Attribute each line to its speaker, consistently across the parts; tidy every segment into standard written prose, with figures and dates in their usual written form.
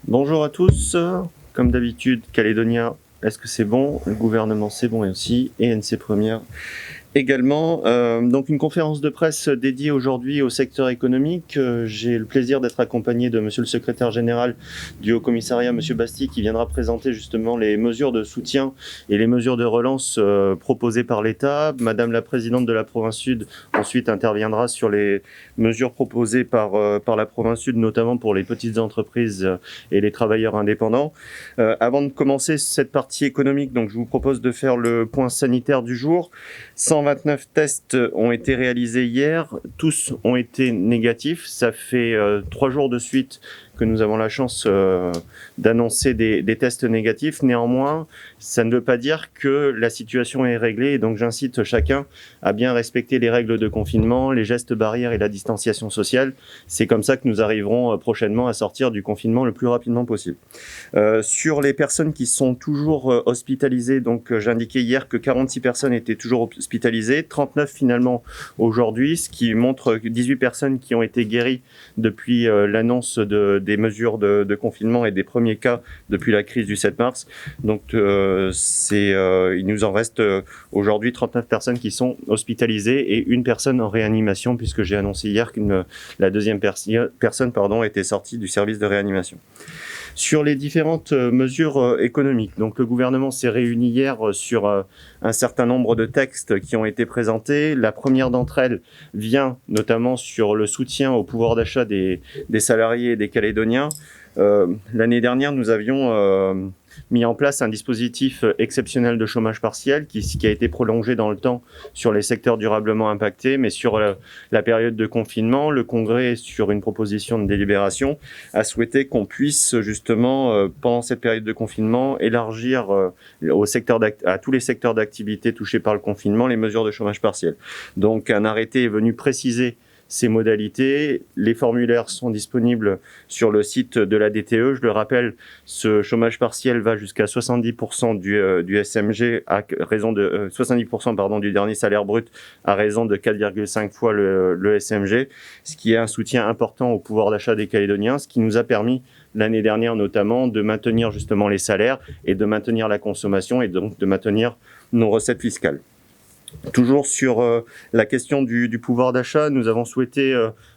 Speaker 1: Bonjour à tous. Comme d'habitude, Calédonia, est-ce que c'est bon? Le gouvernement, c'est bon et aussi. Et NC Première également. Donc une conférence de presse dédiée aujourd'hui au secteur économique. J'ai le plaisir d'être accompagné de monsieur le secrétaire général du Haut Commissariat, monsieur Basti, qui viendra présenter justement les mesures de soutien et les mesures de relance proposées par l'État. Madame la présidente de la province Sud ensuite interviendra sur les mesures proposées par la province Sud, notamment pour les petites entreprises et les travailleurs indépendants. Avant de commencer cette partie économique, donc je vous propose de faire le point sanitaire du jour. 129 tests ont été réalisés hier, tous ont été négatifs. Ça fait 3 jours de suite que nous avons la chance d'annoncer des tests négatifs. Néanmoins, ça ne veut pas dire que la situation est réglée. Et donc j'incite chacun à bien respecter les règles de confinement, les gestes barrières et la distanciation sociale. C'est comme ça que nous arriverons prochainement à sortir du confinement le plus rapidement possible. Sur les personnes qui sont toujours hospitalisées, donc j'indiquais hier que 46 personnes étaient toujours hospitalisées, 39 finalement aujourd'hui, ce qui montre 18 personnes qui ont été guéries depuis l'annonce des mesures de confinement et des premiers cas depuis la crise du 7 mars. Donc il nous en reste aujourd'hui 39 personnes qui sont hospitalisées et une personne en réanimation, puisque j'ai annoncé hier que la deuxième personne était sortie du service de réanimation. Sur les différentes mesures économiques, donc le gouvernement s'est réuni hier sur un certain nombre de textes qui ont été présentés. La première d'entre elles vient notamment sur le soutien au pouvoir d'achat des salariés et des Calédoniens. L'année dernière, nous avions mis en place un dispositif exceptionnel de chômage partiel qui a été prolongé dans le temps sur les secteurs durablement impactés, mais sur la période de confinement, le Congrès, sur une proposition de délibération, a souhaité qu'on puisse justement, pendant cette période de confinement, élargir à tous les secteurs d'activité touchés par le confinement les mesures de chômage partiel. Donc un arrêté est venu préciser ces modalités. Les formulaires sont disponibles sur le site de la DTE. Je le rappelle, ce chômage partiel va jusqu'à 70% du SMG à raison de 70% du dernier salaire brut à raison de 4,5 fois le SMG, ce qui est un soutien important au pouvoir d'achat des Calédoniens, ce qui nous a permis l'année dernière notamment de maintenir justement les salaires et de maintenir la consommation et donc de maintenir nos recettes fiscales. Toujours sur la question du pouvoir d'achat, nous avons souhaité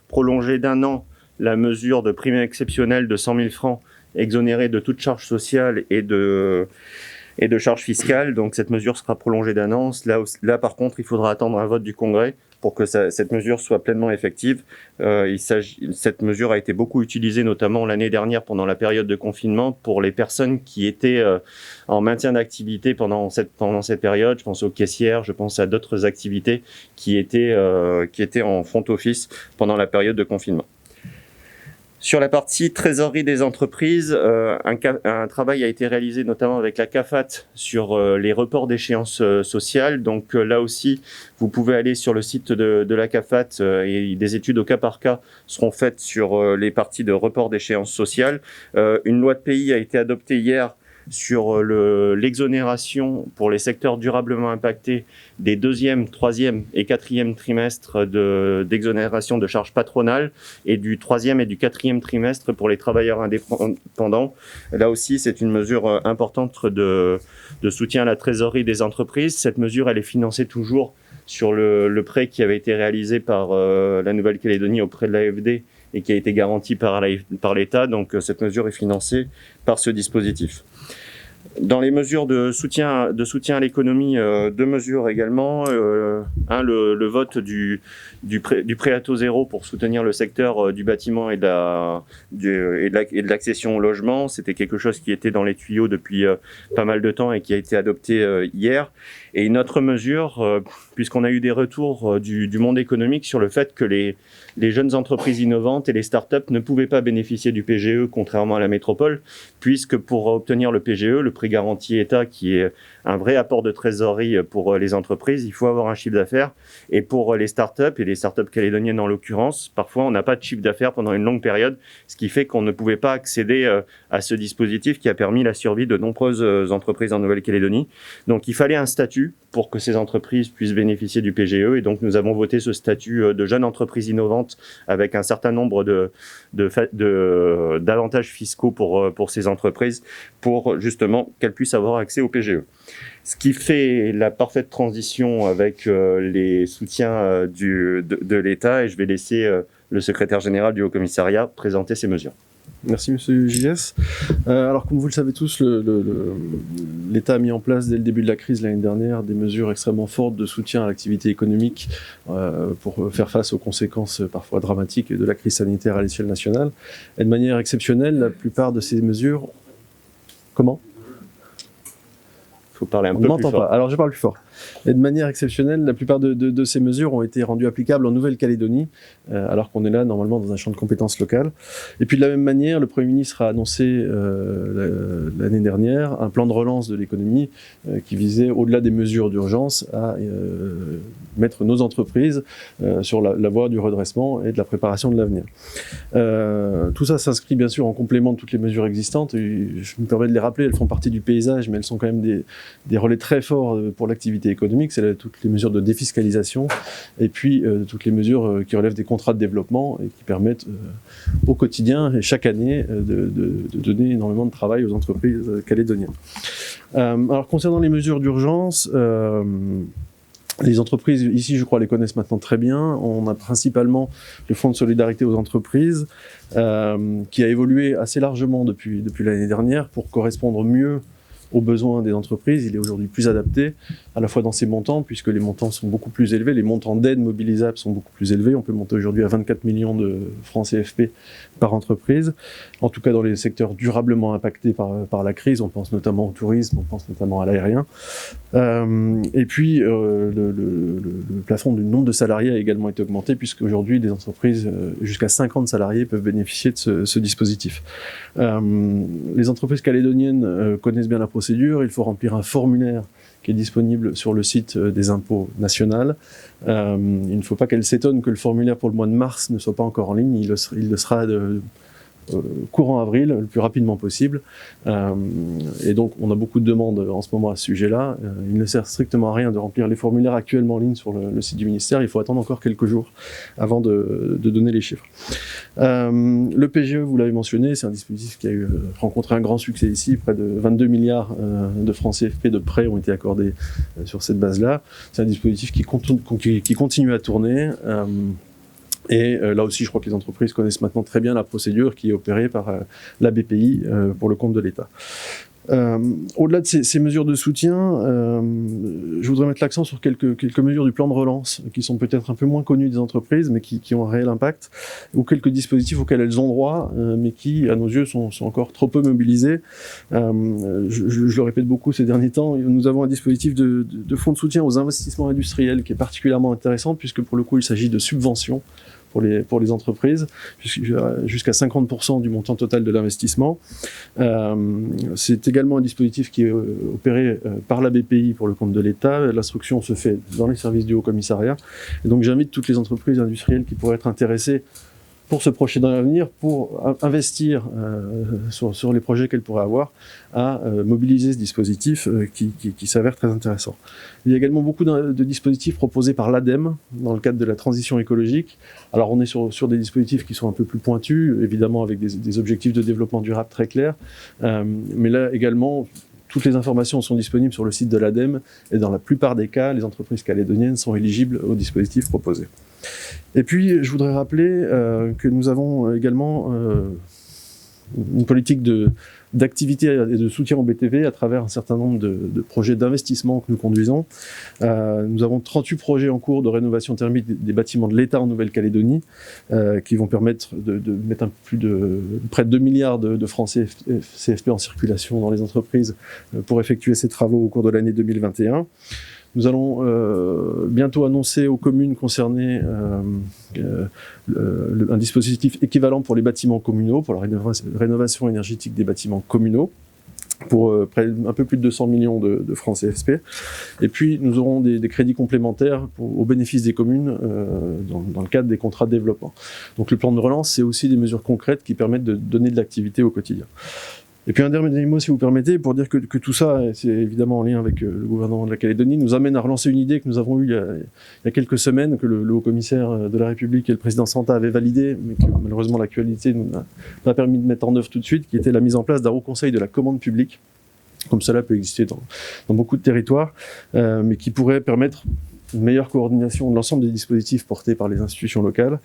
Speaker 1: prolonger d'1 an la mesure de prime exceptionnelle de 100 000 francs exonérée de toute charge sociale et de charges fiscales. Donc cette mesure sera prolongée d'1 an. Là, par contre, il faudra attendre un vote du Congrès pour que cette mesure soit pleinement effective. Cette mesure a été beaucoup utilisée, notamment l'année dernière pendant la période de confinement, pour les personnes qui étaient en maintien d'activité pendant cette période. Je pense aux caissières, je pense à d'autres activités qui étaient en front office pendant la période de confinement. Sur la partie trésorerie des entreprises, un travail a été réalisé notamment avec la CAFAT sur les reports d'échéances sociales. Donc là aussi, vous pouvez aller sur le site de la CAFAT et des études au cas par cas seront faites sur les parties de report d'échéances sociales. Une loi de pays a été adoptée hier sur l'exonération pour les secteurs durablement impactés des 2e, 3e et 4e trimestres d'exonération de charges patronales et du 3e et du 4e trimestre pour les travailleurs indépendants. Là aussi, c'est une mesure importante de soutien à la trésorerie des entreprises. Cette mesure, elle est financée toujours sur le prêt qui avait été réalisé par la Nouvelle-Calédonie auprès de l'AFD et qui a été garanti par l'État. Donc cette mesure est financée par ce dispositif. Dans les mesures de soutien à l'économie, 2 mesures également. Le vote du prêt à taux zéro pour soutenir le secteur du bâtiment et de l'accession au logement. C'était quelque chose qui était dans les tuyaux depuis pas mal de temps et qui a été adopté hier. Et une autre mesure, puisqu'on a eu des retours du monde économique sur le fait que les jeunes entreprises innovantes et les startups ne pouvaient pas bénéficier du PGE, contrairement à la métropole, puisque pour obtenir le PGE, le prêt garanti État, qui est un vrai apport de trésorerie pour les entreprises, il faut avoir un chiffre d'affaires. Et pour les startups et les startups calédoniennes en l'occurrence, parfois on n'a pas de chiffre d'affaires pendant une longue période, ce qui fait qu'on ne pouvait pas accéder à ce dispositif qui a permis la survie de nombreuses entreprises en Nouvelle-Calédonie. Donc il fallait un statut pour que ces entreprises puissent bénéficier du PGE, et donc nous avons voté ce statut de jeune entreprise innovante avec un certain nombre d'avantages fiscaux pour ces entreprises, pour justement qu'elles puissent avoir accès au PGE. Ce qui fait la parfaite transition avec les soutiens de l'État, et je vais laisser le secrétaire général du Haut-Commissariat présenter ces mesures.
Speaker 2: Merci Monsieur JS. Alors comme vous le savez tous, l'État a mis en place dès le début de la crise l'année dernière des mesures extrêmement fortes de soutien à l'activité économique pour faire face aux conséquences parfois dramatiques de la crise sanitaire à l'échelle nationale. Et de manière exceptionnelle, la plupart de ces mesures... Comment ?
Speaker 1: Il faut parler un peu
Speaker 2: plus fort. On m'entend pas, alors je parle plus fort. Et de manière exceptionnelle, la plupart de ces mesures ont été rendues applicables en Nouvelle-Calédonie, alors qu'on est là normalement dans un champ de compétences locales. Et puis de la même manière, le Premier ministre a annoncé l'année dernière un plan de relance de l'économie qui visait, au-delà des mesures d'urgence, à mettre nos entreprises sur la voie du redressement et de la préparation de l'avenir. Tout ça s'inscrit bien sûr en complément de toutes les mesures existantes. Et je me permets de les rappeler, elles font partie du paysage, mais elles sont quand même des relais très forts pour l'activité économique. C'est toutes les mesures de défiscalisation et puis toutes les mesures qui relèvent des contrats de développement et qui permettent au quotidien et chaque année de donner énormément de travail aux entreprises calédoniennes. Alors concernant les mesures d'urgence, les entreprises, ici, je crois, les connaissent maintenant très bien. On a principalement le Fonds de solidarité aux entreprises, qui a évolué assez largement depuis l'année dernière pour correspondre mieux aux besoins des entreprises. Il est aujourd'hui plus adapté, à la fois dans ses montants, puisque les montants sont beaucoup plus élevés, les montants d'aide mobilisables sont beaucoup plus élevés. On peut monter aujourd'hui à 24 millions de francs CFP par entreprise, en tout cas dans les secteurs durablement impactés par la crise. On pense notamment au tourisme, on pense notamment à l'aérien. Et puis, le plafond du nombre de salariés a également été augmenté, puisque aujourd'hui, des entreprises jusqu'à 50 salariés peuvent bénéficier de ce dispositif. Les entreprises calédoniennes connaissent bien la procédure. Il faut remplir un formulaire qui est disponible sur le site des impôts national. Il ne faut pas qu'elles s'étonnent que le formulaire pour le mois de mars ne soit pas encore en ligne. Il le sera courant avril, le plus rapidement possible. Et donc, on a beaucoup de demandes en ce moment à ce sujet-là. Il ne sert strictement à rien de remplir les formulaires actuellement en ligne sur le site du ministère. Il faut attendre encore quelques jours avant de donner les chiffres. Le PGE, vous l'avez mentionné, c'est un dispositif qui a rencontré un grand succès ici. Près de 22 milliards de francs CFP de prêts ont été accordés sur cette base-là. C'est un dispositif qui continue à tourner. Et là aussi, je crois que les entreprises connaissent maintenant très bien la procédure qui est opérée par la BPI pour le compte de l'État. Au-delà de ces mesures de soutien, je voudrais mettre l'accent sur quelques mesures du plan de relance qui sont peut-être un peu moins connues des entreprises, mais qui ont un réel impact, ou quelques dispositifs auxquels elles ont droit, mais qui, à nos yeux, sont encore trop peu mobilisés. Je le répète beaucoup ces derniers temps, nous avons un dispositif de fonds de soutien aux investissements industriels qui est particulièrement intéressant, puisque pour le coup, il s'agit de subventions pour les entreprises, jusqu'à 50% du montant total de l'investissement. C'est également un dispositif qui est opéré par la BPI pour le compte de l'État. L'instruction se fait dans les services du Haut-Commissariat. Et donc j'invite toutes les entreprises industrielles qui pourraient être intéressées pour se projeter dans l'avenir, pour investir sur les projets qu'elles pourraient avoir, à mobiliser ce dispositif qui s'avère très intéressant. Il y a également beaucoup de dispositifs proposés par l'ADEME dans le cadre de la transition écologique. Alors on est sur des dispositifs qui sont un peu plus pointus, évidemment avec des objectifs de développement durable très clairs, mais là également, toutes les informations sont disponibles sur le site de l'ADEME et dans la plupart des cas, les entreprises calédoniennes sont éligibles aux dispositifs proposés. Et puis, je voudrais rappeler que nous avons également une politique d'activité et de soutien au BTP à travers un certain nombre de projets d'investissement que nous conduisons. Nous avons 38 projets en cours de rénovation thermique des bâtiments de l'État en Nouvelle-Calédonie qui vont permettre de mettre près de 2 milliards de francs CFP en circulation dans les entreprises pour effectuer ces travaux au cours de l'année 2021. Nous allons bientôt annoncer aux communes concernées un dispositif équivalent pour les bâtiments communaux, pour la rénovation énergétique des bâtiments communaux. pour un peu plus de 200 millions de francs CFP. Et puis, nous aurons des crédits complémentaires au bénéfice des communes dans le cadre des contrats de développement. Donc, le plan de relance, c'est aussi des mesures concrètes qui permettent de donner de l'activité au quotidien. Et puis un dernier mot, si vous permettez, pour dire que tout ça, c'est évidemment en lien avec le gouvernement de la Calédonie, nous amène à relancer une idée que nous avons eue il y a quelques semaines, que le haut-commissaire de la République et le président Santa avaient validé, mais que malheureusement l'actualité nous n'a pas permis de mettre en œuvre tout de suite, qui était la mise en place d'un haut conseil de la commande publique, comme cela peut exister dans beaucoup de territoires, mais qui pourrait permettre une meilleure coordination de l'ensemble des dispositifs portés par les institutions locales,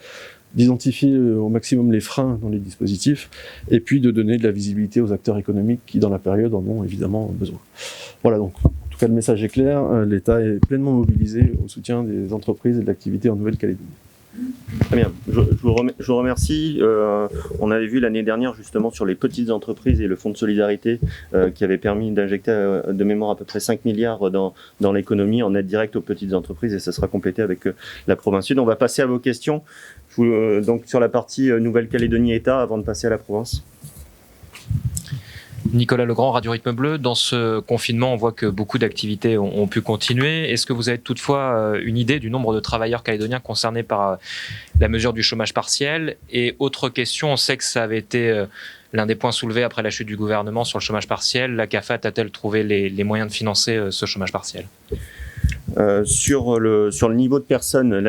Speaker 2: d'identifier au maximum les freins dans les dispositifs, et puis de donner de la visibilité aux acteurs économiques qui, dans la période, en ont évidemment besoin. Voilà, donc, en tout cas, le message est clair, l'État est pleinement mobilisé au soutien des entreprises et de l'activité en Nouvelle-Calédonie.
Speaker 1: Très bien, je vous remercie. On avait vu l'année dernière justement sur les petites entreprises et le fonds de solidarité qui avait permis d'injecter de mémoire à peu près 5 milliards dans l'économie en aide directe aux petites entreprises, et ça sera complété avec la province sud. On va passer à vos questions. Donc sur la partie Nouvelle-Calédonie-État avant de passer à la province.
Speaker 3: Nicolas Legrand, Radio Rythme Bleu. Dans ce confinement, on voit que beaucoup d'activités ont pu continuer. Est-ce que vous avez toutefois une idée du nombre de travailleurs calédoniens concernés par la mesure du chômage partiel? Et autre question, on sait que ça avait été l'un des points soulevés après la chute du gouvernement sur le chômage partiel. La CAFAT a-t-elle trouvé les moyens de financer ce chômage partiel?
Speaker 1: Sur le niveau de personnes,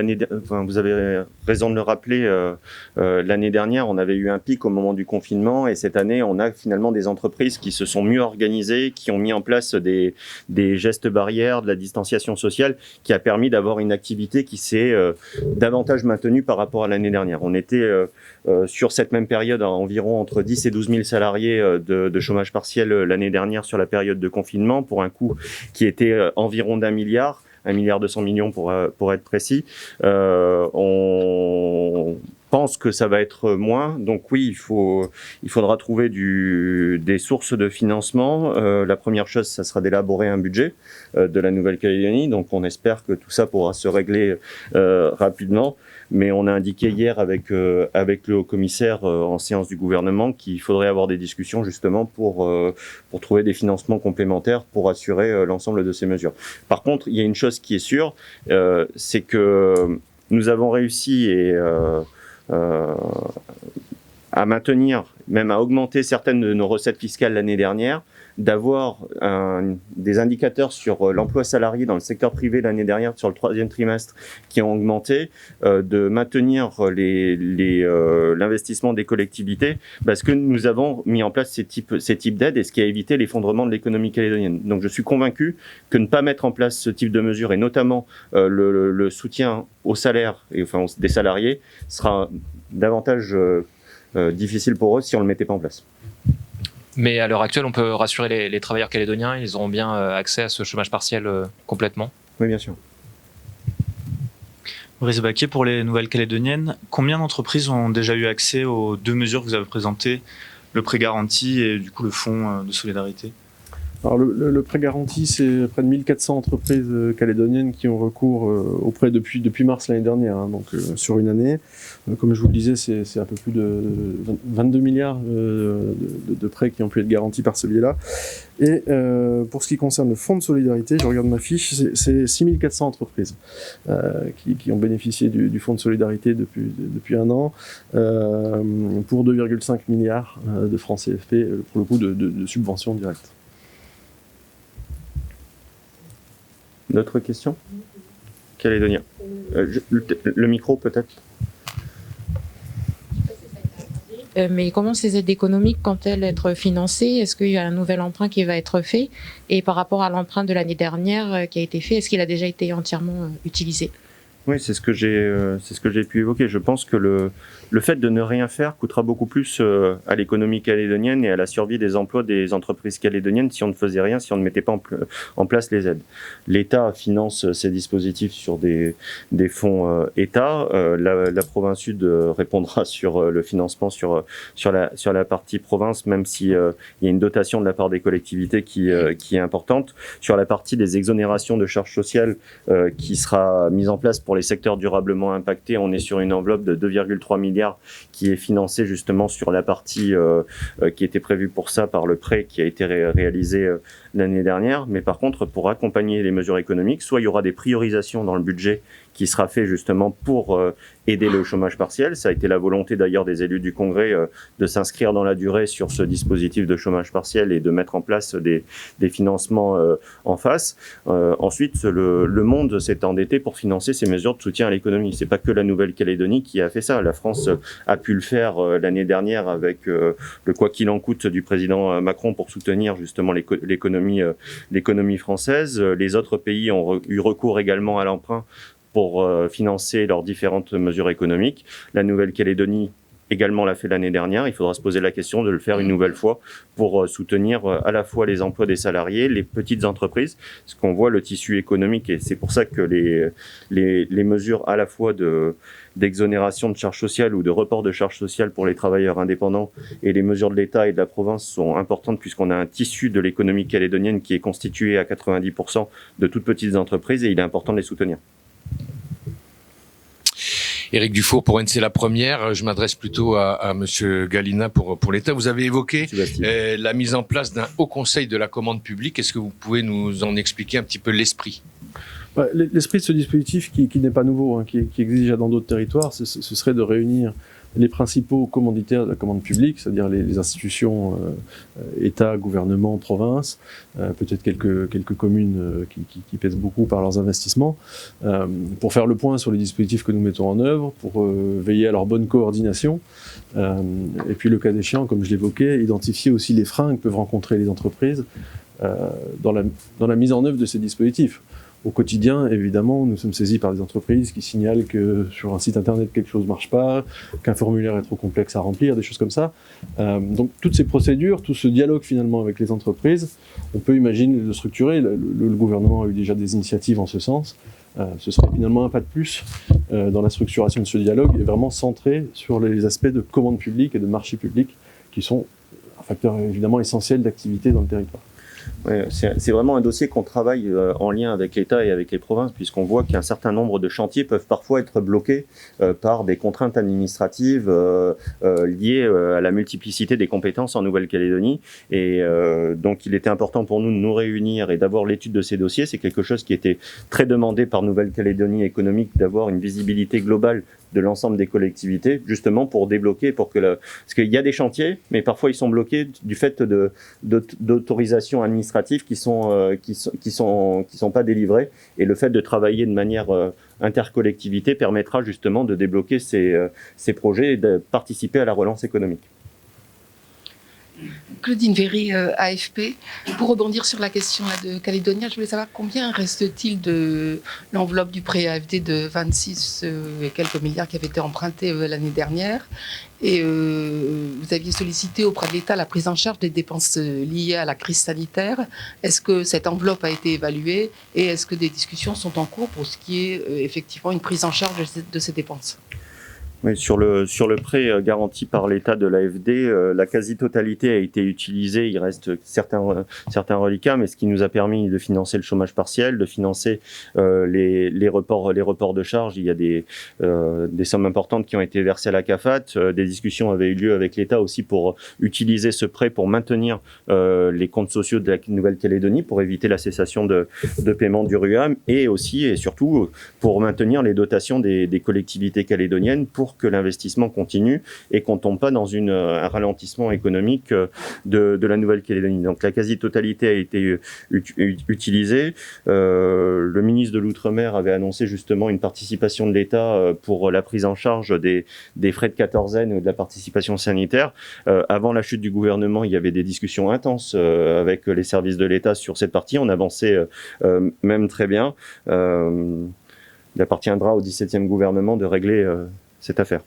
Speaker 1: vous avez raison de le rappeler, l'année dernière, on avait eu un pic au moment du confinement, et cette année, on a finalement des entreprises qui se sont mieux organisées, qui ont mis en place des gestes barrières, de la distanciation sociale, qui a permis d'avoir une activité qui s'est davantage maintenue par rapport à l'année dernière. On était sur cette même période à environ entre 10 et 12 000 salariés de chômage partiel l'année dernière sur la période de confinement, pour un coût qui était environ d'1 milliard. 1,2 milliard pour être précis. On pense que ça va être moins. Donc oui, il faudra trouver des sources de financement. La première chose, ça sera d'élaborer un budget de la Nouvelle-Calédonie. Donc on espère que tout ça pourra se régler rapidement. Mais on a indiqué hier avec le haut-commissaire en séance du gouvernement qu'il faudrait avoir des discussions justement pour trouver des financements complémentaires pour assurer l'ensemble de ces mesures. Par contre, il y a une chose qui est sûre, c'est que nous avons réussi à maintenir, même à augmenter certaines de nos recettes fiscales l'année dernière, d'avoir des indicateurs sur l'emploi salarié dans le secteur privé l'année dernière, sur le 3e trimestre, qui ont augmenté, de maintenir l'investissement des collectivités, parce que nous avons mis en place ces types d'aides, et ce qui a évité l'effondrement de l'économie calédonienne. Donc je suis convaincu que ne pas mettre en place ce type de mesures, et notamment le soutien aux salaires, des salariés, sera davantage difficile pour eux si on ne le mettait pas en place.
Speaker 3: Mais à l'heure actuelle, on peut rassurer les travailleurs calédoniens, ils auront bien accès à ce chômage partiel complètement?
Speaker 1: Oui, bien sûr.
Speaker 4: Brice Baquier, pour les Nouvelles-Calédoniennes, combien d'entreprises ont déjà eu accès aux 2 mesures que vous avez présentées, le prêt garanti et du coup le fonds de solidarité?
Speaker 2: Alors le prêt garanti, c'est près de 1400 entreprises calédoniennes qui ont recours au prêt depuis mars l'année dernière, hein, donc sur une année. Comme je vous le disais, c'est un peu plus de 22 milliards de prêts qui ont pu être garantis par celui-là. Et pour ce qui concerne le fonds de solidarité, je regarde ma fiche, c'est 6400 entreprises qui ont bénéficié du fonds de solidarité depuis un an pour 2,5 milliards de francs CFP pour le coup de subventions directes.
Speaker 1: D'autres questions? Calédonien. Le micro peut-être?
Speaker 5: Mais comment ces aides économiques comptent-elles être financées? Est-ce qu'il y a un nouvel emprunt qui va être fait? Et par rapport à l'emprunt de l'année dernière qui a été fait, est-ce qu'il a déjà été entièrement utilisé?
Speaker 1: Oui, c'est ce que j'ai pu évoquer. Je pense que le fait de ne rien faire coûtera beaucoup plus à l'économie calédonienne et à la survie des emplois des entreprises calédoniennes si on ne faisait rien, si on ne mettait pas en place les aides. L'État finance ces dispositifs sur des fonds État. La province sud répondra sur le financement sur la partie province, même si il y a une dotation de la part des collectivités qui est importante. Sur la partie des exonérations de charges sociales qui sera mise en place pour pour les secteurs durablement impactés, on est sur une enveloppe de 2,3 milliards qui est financée justement sur la partie qui était prévue pour ça par le prêt qui a été réalisé l'année dernière. Mais par contre, pour accompagner les mesures économiques, soit il y aura des priorisations dans le budget qui sera fait justement pour aider le chômage partiel. Ça a été la volonté d'ailleurs des élus du Congrès de s'inscrire dans la durée sur ce dispositif de chômage partiel et de mettre en place des financements en face. Ensuite, le monde s'est endetté pour financer ces mesures de soutien à l'économie. C'est pas que la Nouvelle-Calédonie qui a fait ça. La France a pu le faire l'année dernière avec le quoi qu'il en coûte du président Macron pour soutenir justement l'économie française. Les autres pays ont eu recours également à l'emprunt pour financer leurs différentes mesures économiques. La Nouvelle-Calédonie également l'a fait l'année dernière. Il faudra se poser la question de le faire une nouvelle fois pour soutenir à la fois les emplois des salariés, les petites entreprises, parce qu'on voit le tissu économique et c'est pour ça que les mesures à la fois d'exonération de charges sociales ou de report de charges sociales pour les travailleurs indépendants et les mesures de l'État et de la province sont importantes puisqu'on a un tissu de l'économie calédonienne qui est constitué à 90% de toutes petites entreprises et il est important de les soutenir.
Speaker 6: Éric Dufour pour NC La Première. Je m'adresse plutôt à Monsieur Gallina pour l'État. Vous avez évoqué la mise en place d'un haut conseil de la commande publique. Est-ce que vous pouvez nous en expliquer un petit peu l'esprit ?
Speaker 2: L'esprit de ce dispositif qui n'est pas nouveau, qui existe déjà dans d'autres territoires, ce serait de réunir les principaux commanditaires de la commande publique, c'est-à-dire les institutions État, gouvernement, province, peut-être quelques communes qui pèsent beaucoup par leurs investissements, pour faire le point sur les dispositifs que nous mettons en œuvre, pour veiller à leur bonne coordination, et puis le cas échéant, comme je l'évoquais, identifier aussi les freins que peuvent rencontrer les entreprises dans la mise en œuvre de ces dispositifs. Au quotidien, évidemment, nous sommes saisis par des entreprises qui signalent que sur un site internet quelque chose ne marche pas, qu'un formulaire est trop complexe à remplir, des choses comme ça. Donc toutes ces procédures, tout ce dialogue finalement avec les entreprises, on peut imaginer le structurer. Le gouvernement a eu déjà des initiatives en ce sens. Ce serait finalement un pas de plus dans la structuration de ce dialogue et vraiment centré sur les aspects de commande publique et de marché public qui sont un facteur évidemment essentiel d'activité dans le territoire.
Speaker 1: Ouais, c'est vraiment un dossier qu'on travaille en lien avec l'État et avec les provinces, puisqu'on voit qu'un certain nombre de chantiers peuvent parfois être bloqués par des contraintes administratives liées à la multiplicité des compétences en Nouvelle-Calédonie. Et donc, il était important pour nous de nous réunir et d'avoir l'étude de ces dossiers. C'est quelque chose qui était très demandé par Nouvelle-Calédonie économique, d'avoir une visibilité globale de l'ensemble des collectivités, justement pour débloquer, parce qu'il y a des chantiers, mais parfois ils sont bloqués du fait d'autorisations administratives qui sont pas délivrées. Et le fait de travailler de manière intercollectivité permettra justement de débloquer ces projets et de participer à la relance économique.
Speaker 7: Claudine Véry, AFP. Pour rebondir sur la question de Calédonia, je voulais savoir combien reste-t-il de l'enveloppe du prêt AFD de 26 et quelques milliards qui avait été emprunté l'année dernière. Et vous aviez sollicité auprès de l'État la prise en charge des dépenses liées à la crise sanitaire. Est-ce que cette enveloppe a été évaluée et est-ce que des discussions sont en cours pour ce qui est effectivement une prise en charge de ces dépenses ?
Speaker 1: Oui, sur le prêt garanti par l'État de l'AFD, la quasi-totalité a été utilisée. Il reste certains reliquats, mais ce qui nous a permis de financer le chômage partiel, de financer les reports de charges. Il y a des sommes importantes qui ont été versées à la CAFAT. Des discussions avaient eu lieu avec l'État aussi pour utiliser ce prêt pour maintenir les comptes sociaux de la Nouvelle-Calédonie, pour éviter la cessation de paiement du RUAM, et aussi et surtout pour maintenir les dotations des collectivités calédoniennes pour que l'investissement continue et qu'on ne tombe pas dans un ralentissement économique de la Nouvelle-Calédonie. Donc la quasi-totalité a été utilisée. Le ministre de l'Outre-mer avait annoncé justement une participation de l'État pour la prise en charge des frais de quatorzaine ou de la participation sanitaire. Avant la chute du gouvernement, il y avait des discussions intenses avec les services de l'État sur cette partie. On avançait même très bien. Il appartiendra au 17e gouvernement de régler cette affaire.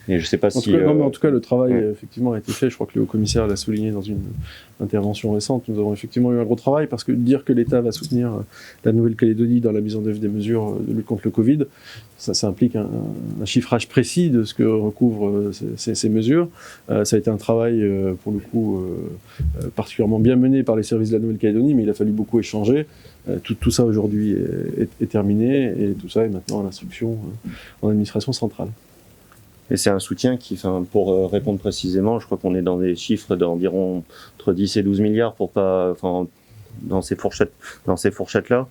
Speaker 1: Et je sais pas si...
Speaker 2: mais en tout cas, le travail effectivement a été fait. Je crois que le haut-commissaire l'a souligné dans une intervention récente. Nous avons effectivement eu un gros travail parce que dire que l'État va soutenir la Nouvelle-Calédonie dans la mise en œuvre des mesures de lutte contre le Covid, ça implique un chiffrage précis de ce que recouvrent ces mesures. Ça a été un travail, pour le coup, particulièrement bien mené par les services de la Nouvelle-Calédonie, mais il a fallu beaucoup échanger. Tout ça aujourd'hui est terminé et tout ça est maintenant à l'instruction en administration centrale.
Speaker 1: Et c'est un soutien qui, pour répondre précisément, je crois qu'on est dans des chiffres d'environ entre 10 et 12 milliards pour pas, dans ces fourchettes-là.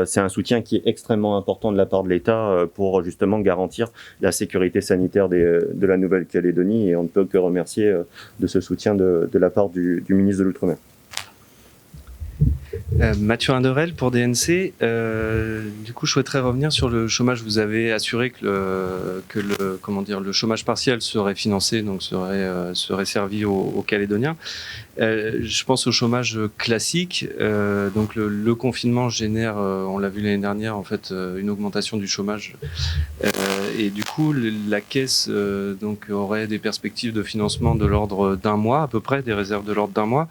Speaker 1: C'est un soutien qui est extrêmement important de la part de l'État pour justement garantir la sécurité sanitaire de la Nouvelle-Calédonie, et on ne peut que remercier de ce soutien de la part du ministre de l'Outre-mer.
Speaker 8: Mathieu Indorel pour DNC. Du coup, je souhaiterais revenir sur le chômage. Vous avez assuré que le chômage partiel serait financé, donc serait servi aux Calédoniens. Je pense au chômage classique. Donc le confinement génère, on l'a vu l'année dernière, en fait, une augmentation du chômage. Et du coup, la caisse donc aurait des perspectives de financement de l'ordre d'un mois, à peu près, des réserves de l'ordre d'un mois.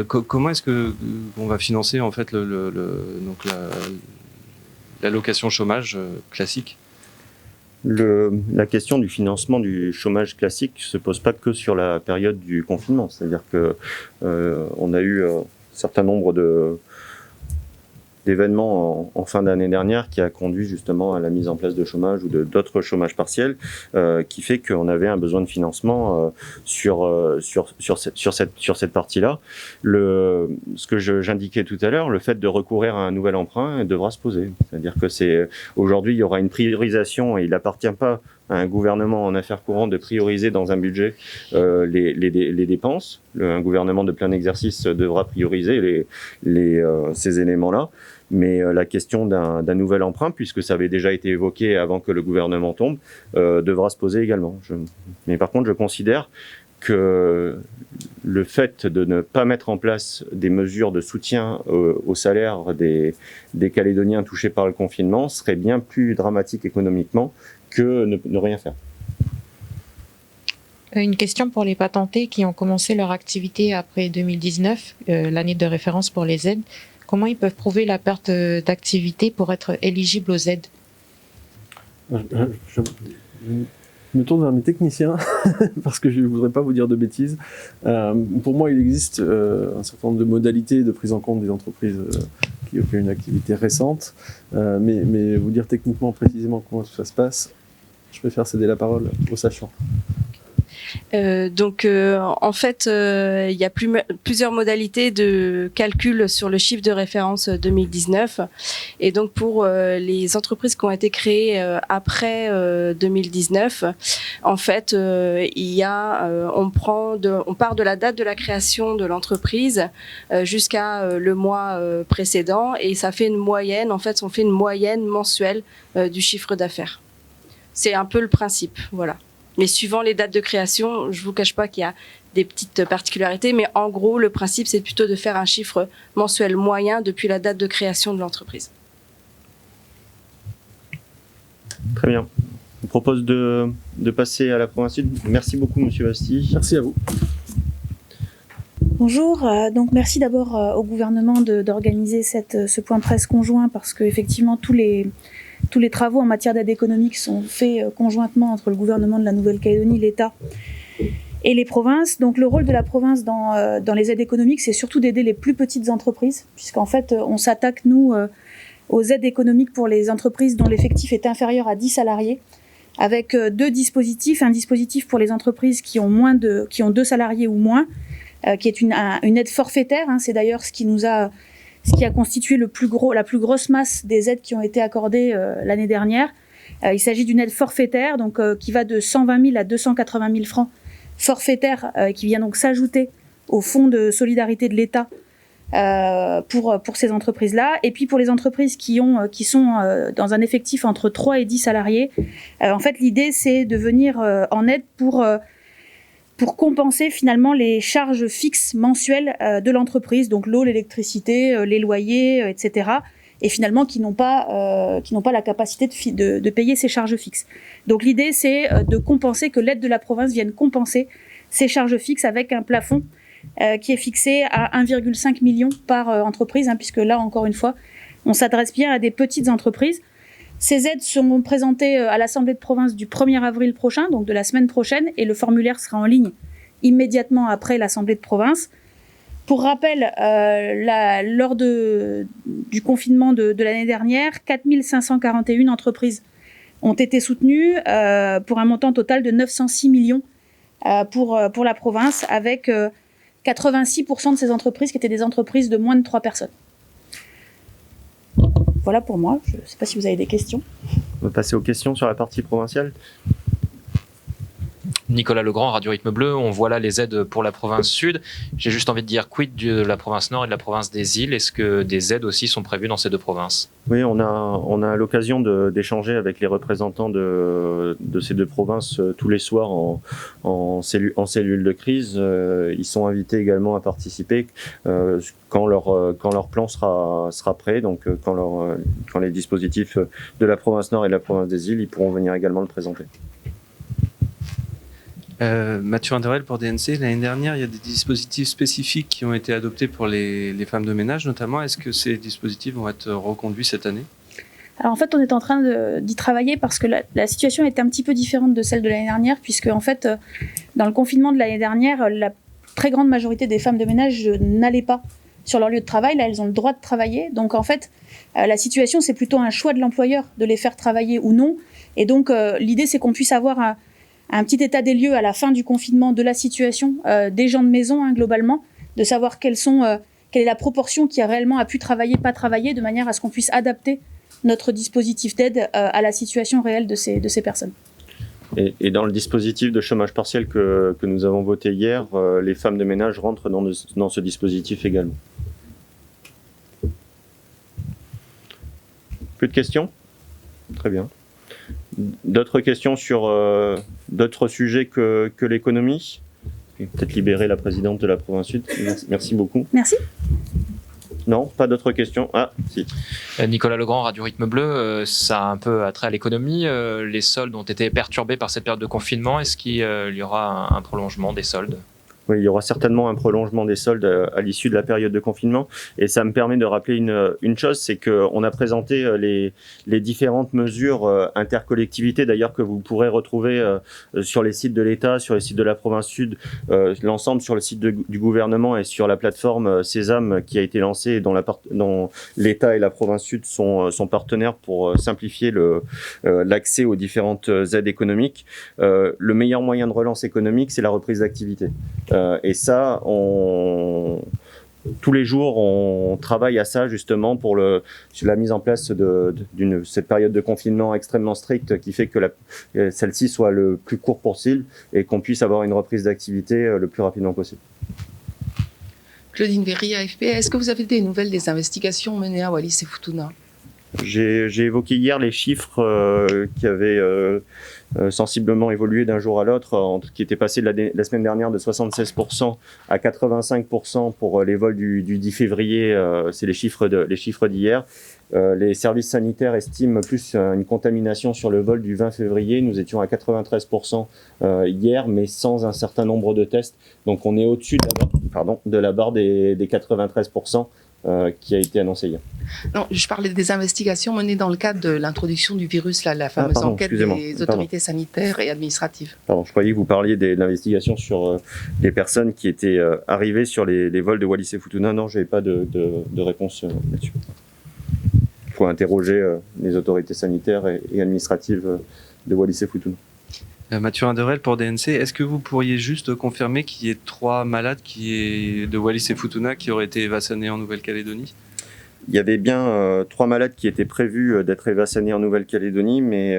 Speaker 8: Comment est-ce que on va financer en fait l'allocation chômage classique?
Speaker 1: La question du financement du chômage classique se pose pas que sur la période du confinement. C'est-à-dire que on a eu un certain nombre d'événements en fin d'année dernière qui a conduit justement à la mise en place de chômage ou d'autres chômages partiels, qui fait qu'on avait un besoin de financement sur cette partie-là. Ce que j'indiquais tout à l'heure, le fait de recourir à un nouvel emprunt devra se poser. C'est-à-dire que aujourd'hui, il y aura une priorisation et il n'appartient pas à un gouvernement en affaires courantes de prioriser dans un budget les dépenses. Un gouvernement de plein exercice devra prioriser ces éléments-là. Mais la question d'un nouvel emprunt, puisque ça avait déjà été évoqué avant que le gouvernement tombe, devra se poser également. Mais par contre, je considère que le fait de ne pas mettre en place des mesures de soutien au salaire des Calédoniens touchés par le confinement serait bien plus dramatique économiquement que ne rien faire.
Speaker 5: Une question pour les patentés qui ont commencé leur activité après 2019, l'année de référence pour les aides. Comment ils peuvent prouver la perte d'activité pour être éligibles aux aides?
Speaker 2: Je me tourne vers mes techniciens parce que je ne voudrais pas vous dire de bêtises. Pour moi, il existe un certain nombre de modalités de prise en compte des entreprises qui ont fait une activité récente, mais vous dire techniquement, précisément comment tout ça se passe, je préfère céder la parole aux sachants.
Speaker 9: En fait, il y a plusieurs modalités de calcul sur le chiffre de référence 2019. Et donc, pour les entreprises qui ont été créées après 2019, en fait, on part de la date de la création de l'entreprise jusqu'à le mois précédent, et ça fait une moyenne. En fait, on fait une moyenne mensuelle du chiffre d'affaires. C'est un peu le principe, voilà. Mais suivant les dates de création, je vous cache pas qu'il y a des petites particularités, mais en gros, le principe, c'est plutôt de faire un chiffre mensuel moyen depuis la date de création de l'entreprise.
Speaker 1: Très bien. Je vous propose de passer à la province sud. Merci beaucoup, Monsieur Bastille.
Speaker 2: Merci à vous.
Speaker 10: Bonjour, donc merci d'abord au gouvernement d'organiser ce point presse conjoint, parce qu'effectivement, tous les travaux en matière d'aide économique sont faits conjointement entre le gouvernement de la Nouvelle-Calédonie, l'État et les provinces. Donc le rôle de la province dans les aides économiques, c'est surtout d'aider les plus petites entreprises, puisqu'en fait on s'attaque, nous, aux aides économiques pour les entreprises dont l'effectif est inférieur à 10 salariés, avec deux dispositifs. Un dispositif pour les entreprises qui ont 2 salariés ou moins, qui est une aide forfaitaire. C'est d'ailleurs ce qui a constitué la plus grosse masse des aides qui ont été accordées l'année dernière. Il s'agit d'une aide forfaitaire, donc qui va de 120 000 à 280 000 francs forfaitaires, qui vient donc s'ajouter au fonds de solidarité de l'État pour ces entreprises-là. Et puis pour les entreprises qui sont dans un effectif entre 3 et 10 salariés, en fait l'idée c'est de venir en aide pour compenser finalement les charges fixes mensuelles de l'entreprise, donc l'eau, l'électricité, les loyers, etc. Et finalement qui n'ont pas la capacité de payer ces charges fixes. Donc l'idée c'est de compenser, que l'aide de la province vienne compenser ces charges fixes avec un plafond qui est fixé à 1,5 million par entreprise, puisque là encore une fois on s'adresse bien à des petites entreprises. Ces aides seront présentées à l'Assemblée de province du 1er avril prochain, donc de la semaine prochaine, et le formulaire sera en ligne immédiatement après l'Assemblée de province. Pour rappel, lors du confinement de l'année dernière, 4 541 entreprises ont été soutenues pour un montant total de 906 millions pour la province, avec 86% de ces entreprises qui étaient des entreprises de moins de 3 personnes. Voilà pour moi. Je ne sais pas si vous avez des questions.
Speaker 1: On va passer aux questions sur la partie provinciale.
Speaker 3: Nicolas Legrand, Radio Rythme Bleu, on voit là les aides pour la province sud. J'ai juste envie de dire, quid de la province nord et de la province des îles? Est-ce que des aides aussi sont prévues dans ces deux provinces?
Speaker 1: Oui, on a l'occasion d'échanger avec les représentants de ces deux provinces tous les soirs en cellule de crise. Ils sont invités également à participer quand leur plan sera prêt. Donc quand les dispositifs de la province nord et de la province des îles, ils pourront venir également le présenter.
Speaker 8: Mathieu Anderel pour DNC. L'année dernière, il y a des dispositifs spécifiques qui ont été adoptés pour les femmes de ménage notamment. Est-ce que ces dispositifs vont être reconduits cette année?
Speaker 10: Alors en fait, on est en train d'y travailler parce que la situation est un petit peu différente de celle de l'année dernière, puisque en fait, dans le confinement de l'année dernière, la très grande majorité des femmes de ménage n'allaient pas sur leur lieu de travail. Là, elles ont le droit de travailler. Donc en fait, la situation, c'est plutôt un choix de l'employeur de les faire travailler ou non. Et donc l'idée, c'est qu'on puisse avoir un petit état des lieux à la fin du confinement de la situation des gens de maison, globalement, de savoir quelle est la proportion qui a réellement pu travailler, pas travailler, de manière à ce qu'on puisse adapter notre dispositif d'aide à la situation réelle de ces personnes.
Speaker 1: Et dans le dispositif de chômage partiel que nous avons voté hier, les femmes de ménage rentrent dans ce dispositif également. Plus de questions? Très bien. D'autres questions sur d'autres sujets que l'économie? Peut-être libérer la présidente de la province sud. Merci beaucoup.
Speaker 10: Merci.
Speaker 1: Non, pas d'autres questions? Ah, si.
Speaker 3: Nicolas Legrand, Radio Rythme Bleu, ça a un peu attrait à l'économie. Les soldes ont été perturbés par cette période de confinement. Est-ce qu'il y aura un prolongement des soldes?
Speaker 1: Oui, il y aura certainement un prolongement des soldes à l'issue de la période de confinement. Et ça me permet de rappeler une chose, c'est qu'on a présenté les différentes mesures intercollectivités, d'ailleurs que vous pourrez retrouver sur les sites de l'État, sur les sites de la province sud, l'ensemble sur le site du gouvernement et sur la plateforme Sésame qui a été lancée et dont l'État et la province sud sont partenaires pour simplifier l'accès aux différentes aides économiques. Le meilleur moyen de relance économique, c'est la reprise d'activité. Et ça, tous les jours, on travaille à ça justement sur la mise en place d'une cette période de confinement extrêmement stricte qui fait que celle-ci soit le plus court possible et qu'on puisse avoir une reprise d'activité le plus rapidement possible.
Speaker 7: Claudine Véry, AFP, est-ce que vous avez des nouvelles des investigations menées à Wallis et Futuna?
Speaker 1: J'ai évoqué hier les chiffres qui avaient sensiblement évolué d'un jour à l'autre, qui étaient passés la semaine dernière de 76% à 85% pour les vols du 10 février, c'est les chiffres d'hier. Les services sanitaires estiment plus une contamination sur le vol du 20 février. Nous étions à 93% hier, mais sans un certain nombre de tests. Donc on est au-dessus de la barre des 93%. Qui a été annoncé hier.
Speaker 7: Non, je parlais des investigations menées dans le cadre de l'introduction du virus, la fameuse enquête des autorités sanitaires et administratives.
Speaker 1: Pardon, je croyais que vous parliez de l'investigation sur les personnes qui étaient arrivées sur les vols de Wallis et Futuna. Non, je n'avais pas de réponse là-dessus. Il faut interroger les autorités sanitaires et administratives de Wallis et Futuna.
Speaker 8: Mathieu Anderel pour DNC, est-ce que vous pourriez juste confirmer qu'il y ait 3 malades de Wallis et Futuna qui auraient été évacués en Nouvelle-Calédonie?
Speaker 1: Il y avait bien 3 malades qui étaient prévus d'être évacués en Nouvelle-Calédonie, mais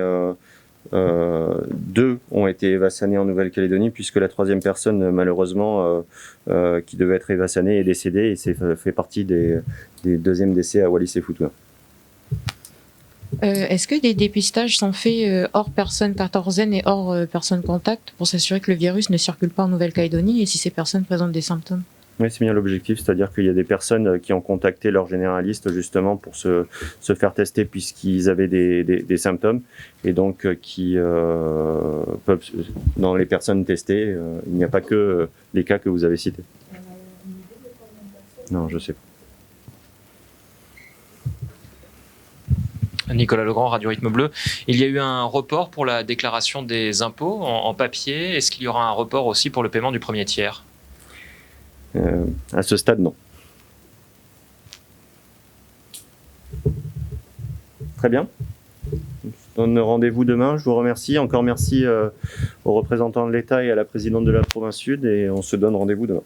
Speaker 1: 2 ont été évacués en Nouvelle-Calédonie puisque la 3e personne, malheureusement, qui devait être évacuée est décédée et c'est fait partie des 2e décès à Wallis et Futuna.
Speaker 5: Est-ce que des dépistages sont faits hors personnes pathogenes et hors personnes contact pour s'assurer que le virus ne circule pas en Nouvelle-Calédonie et si ces personnes présentent des symptômes?
Speaker 1: Oui, c'est bien l'objectif, c'est-à-dire qu'il y a des personnes qui ont contacté leur généraliste justement pour se faire tester puisqu'ils avaient des symptômes et donc qui peuvent, dans les personnes testées, il n'y a pas que les cas que vous avez cités. Non, je sais pas.
Speaker 3: Nicolas Legrand, Radio Rythme Bleu. Il y a eu un report pour la déclaration des impôts en papier. Est-ce qu'il y aura un report aussi pour le paiement du premier tiers?
Speaker 1: À ce stade, non. Très bien. On se donne rendez-vous demain. Je vous remercie. Encore merci aux représentants de l'État et à la présidente de la province Sud. Et on se donne rendez-vous demain.